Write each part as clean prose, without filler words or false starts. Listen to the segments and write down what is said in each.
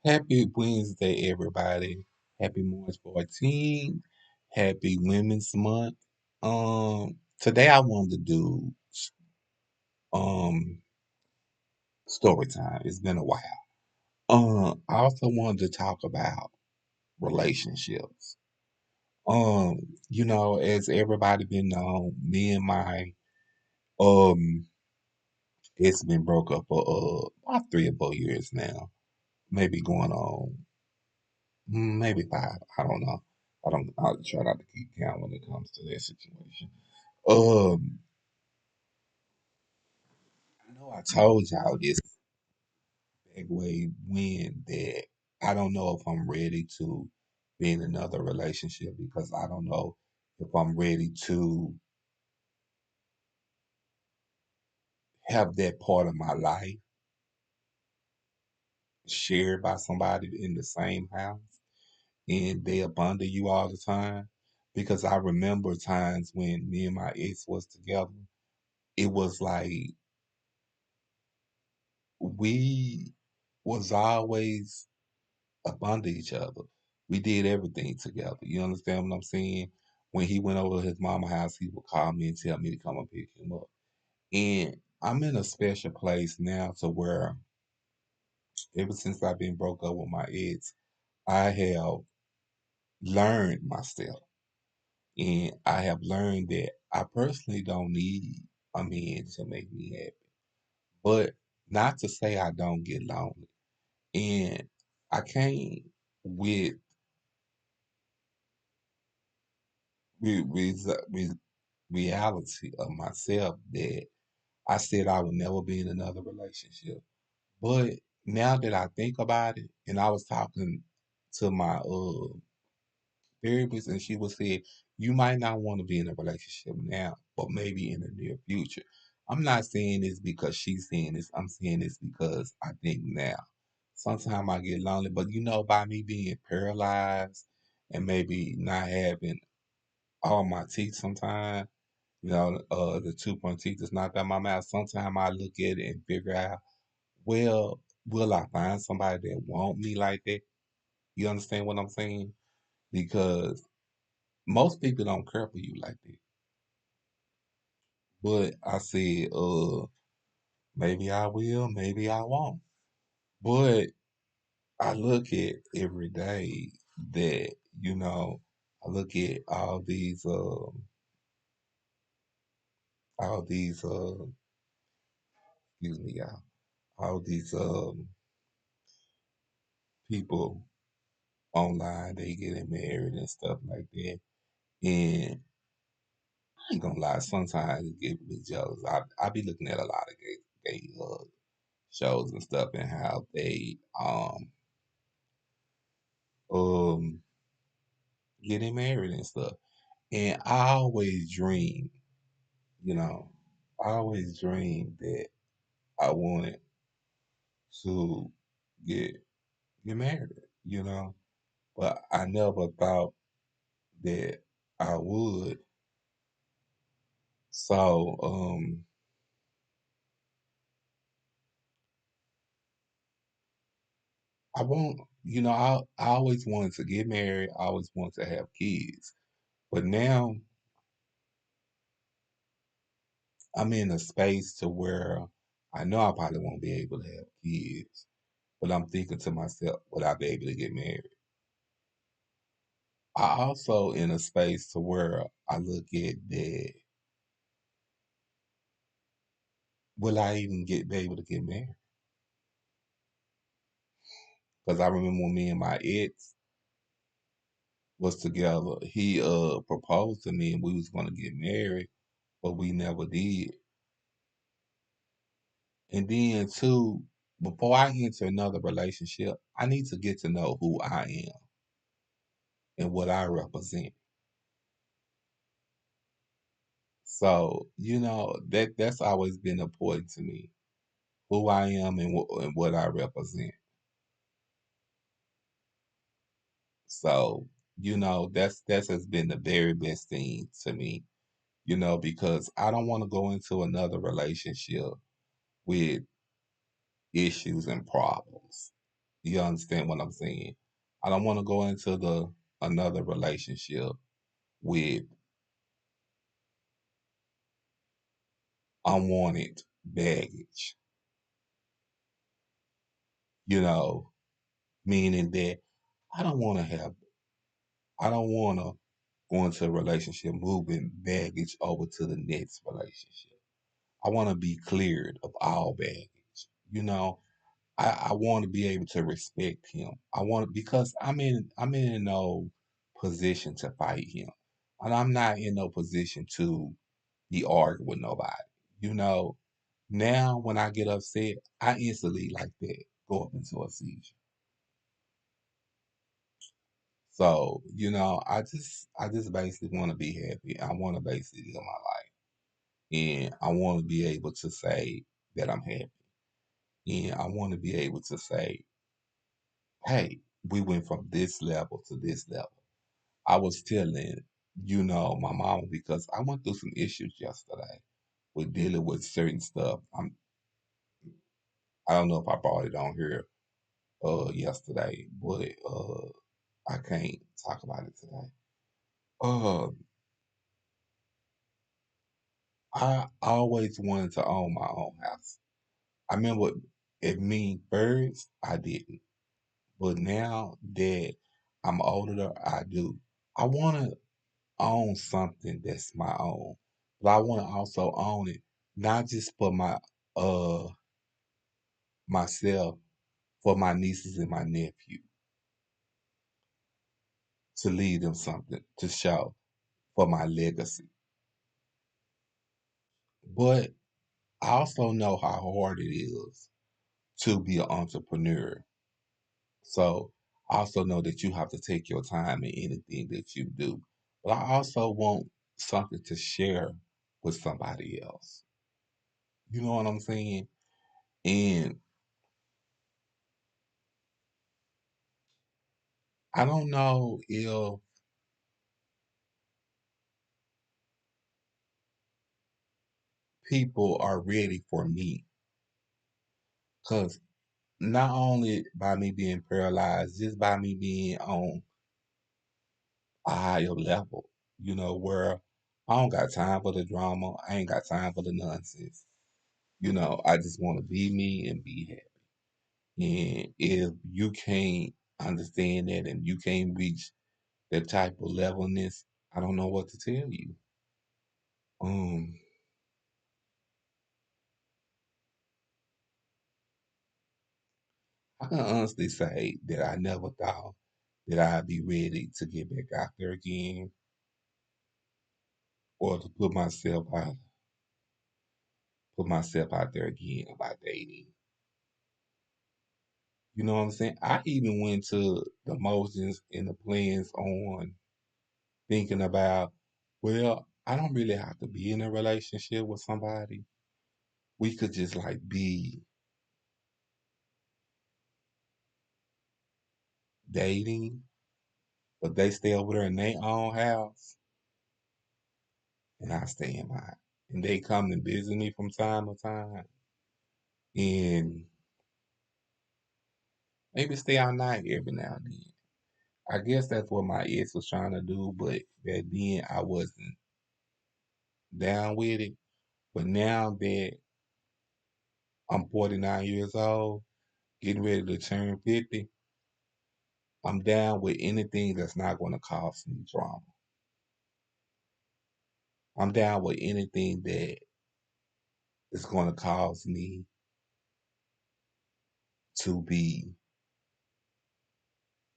Happy Wednesday, everybody. Happy March 14th. Happy Women's Month. Today I wanted to do um story time. It's been a while. I also wanted to talk about relationships. Um, as everybody been known, me and my um it's been broke up for about 3 or 4 years now. Maybe going on maybe five. I don't know. I'll try not to keep count when it comes to that situation. Um, I know I told y'all this back way when that I don't know if I'm ready to be in another relationship because I don't know if I'm ready to have that part of my life shared by somebody in the same house and they up under you all the time. Because I remember times when me and my ex was together, it was like we was always up under each other. We did everything together. You understand what I'm saying? When he went over to his mama house, he would call me and tell me to come and pick him up. And I'm in a special place now to where ever since I've been broke up with my ex, I have learned myself. And I have learned that I personally don't need a man to make me happy. But not to say I don't get lonely. And I came with with reality of myself that I said I would never be in another relationship. But now that I think about it, and I was talking to my therapist, and she was saying, you might not want to be in a relationship now, but maybe in the near future. I'm not saying this because she's saying this. I'm saying this because I think now. Sometimes I get lonely, but by me being paralyzed and maybe not having all my teeth sometimes, the 2 point teeth is knocked out my mouth. Sometimes I look at it and figure out, well, will I find somebody that want me like that? You understand what I'm saying? Because most people don't care for you like that. But I said, maybe I will, maybe I won't. But I look at every day that, I look at all these, excuse me, y'all, all these people online, they getting married and stuff like that. And I ain't gonna lie, sometimes it gets me jealous. I be looking at a lot of gay shows and stuff and how they um getting married and stuff. And I always dream, you know, I always dreamed that I wanted to get get married, you know. But I never thought that I would. So I won't, I always wanted to get married, I always wanted to have kids. But now I'm in a space to where I know I probably won't be able to have kids. But I'm thinking to myself, would I be able to get married? I also in a space to where I look at that, will I even be able to get married? Because I remember when me and my ex was together, he proposed to me and we was gonna get married, but we never did. And then too, before I enter another relationship, I need to get to know who I am and what I represent. So, that's always been important to me, who I am and what I represent. So, that's has been the very best thing to me, because I don't want to go into another relationship with issues and problems. You understand what I'm saying? I don't want to go into the another relationship with unwanted baggage, you know, meaning that I don't want to have, I don't want to go into a relationship moving baggage over to the next relationship. I want to be cleared of all baggage. You know, I want to be able to respect him. I want to because I'm in no position to fight him, and I'm not in no position to be arguing with nobody. You know, now when I get upset, I instantly like that go up into a seizure. So I just basically want to be happy. I want to basically live my life, and I want to be able to say that I'm happy, and I want to be able to say, hey, we went from this level to this level. I was telling, my mama because I went through some issues yesterday with dealing with certain stuff. I don't know if I brought it on here yesterday, but I can't talk about it today. Uh I always wanted to own my own house. I remember at me first I didn't. But now that I'm older, I do. I wanna own something that's my own. But I wanna also own it, not just for uh myself, for my nieces and my nephew, to leave them something to show for my legacy. But I also know how hard it is to be an entrepreneur. So I also know that you have to take your time in anything that you do. But I also want something to share with somebody else. You know what I'm saying? And I don't know if people are ready for me because not only by me being paralyzed, just by me being on a higher level, where I don't got time for the drama. I ain't got time for the nonsense. I just want to be me and be happy. And if you can't understand that and you can't reach that type of levelness, I don't know what to tell you. Um, I can honestly say that I never thought that I'd be ready to get back out there again or to put myself out there again about dating. You know what I'm saying? I even went to the motions and the plans on thinking about, well, I don't really have to be in a relationship with somebody. We could just like be dating, but they stay over there in their own house and I stay in mine. And they come and visit me from time to time and maybe stay all night every now and then. I guess that's what my ex was trying to do, but back then I wasn't down with it. But now that I'm 49 years old, getting ready to turn 50, I'm down with anything that's not going to cause me drama. I'm down with anything that is going to cause me to be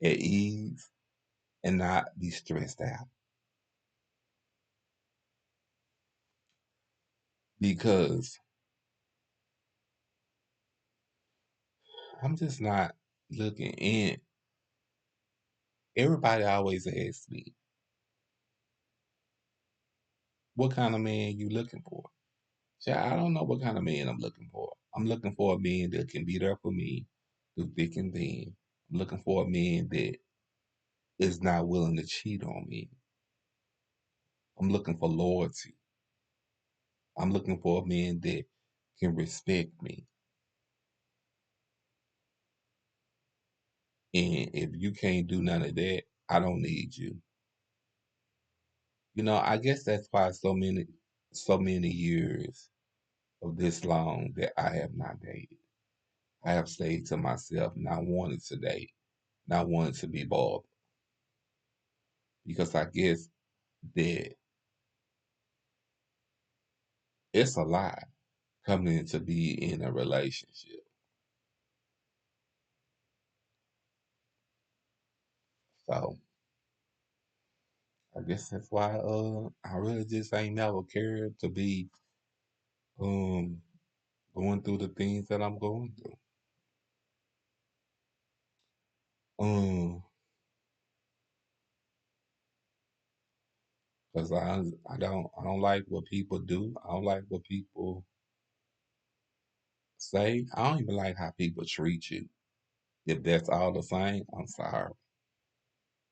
at ease and not be stressed out because I'm just not looking in. Everybody always asks me, what kind of man you looking for? Child, I don't know what kind of man I'm looking for. I'm looking for a man that can be there for me through thick and thin. I'm looking for a man that is not willing to cheat on me. I'm looking for loyalty. I'm looking for a man that can respect me. And if you can't do none of that, I don't need you. I guess that's why so many years of this long that I have not dated. I have stayed to myself, not wanting to date, not wanting to be bothered. Because I guess that it's a lot coming to be in a relationship. So I guess that's why I really just ain't never cared to be um going through the things that I'm going through. Um, because I don't like what people do. I don't like what people say. I don't even like how people treat you. If that's all the same, I'm sorry.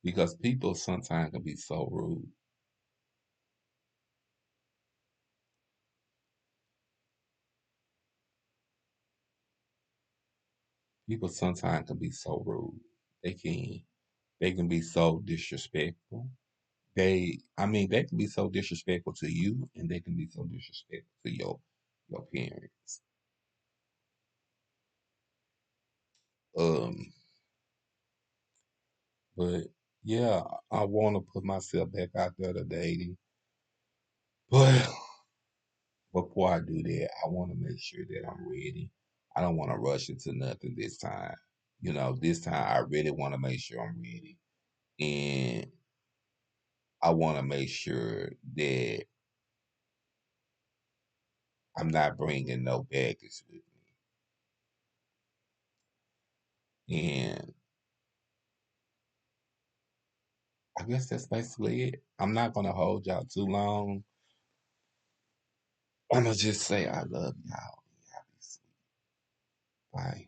Because people sometimes can be so rude. People sometimes can be so rude. They can they can be so disrespectful. They can be so disrespectful to you, and they can be so disrespectful to your parents. Um, but yeah, I want to put myself back out there to dating, but before I do that, I want to make sure that I'm ready. I don't want to rush into nothing this time. This time I really want to make sure I'm ready, and I want to make sure that I'm not bringing no baggage with me. And I guess that's basically it. I'm not gonna hold y'all too long. I'm gonna just say I love y'all. Y'all be sweet. Bye.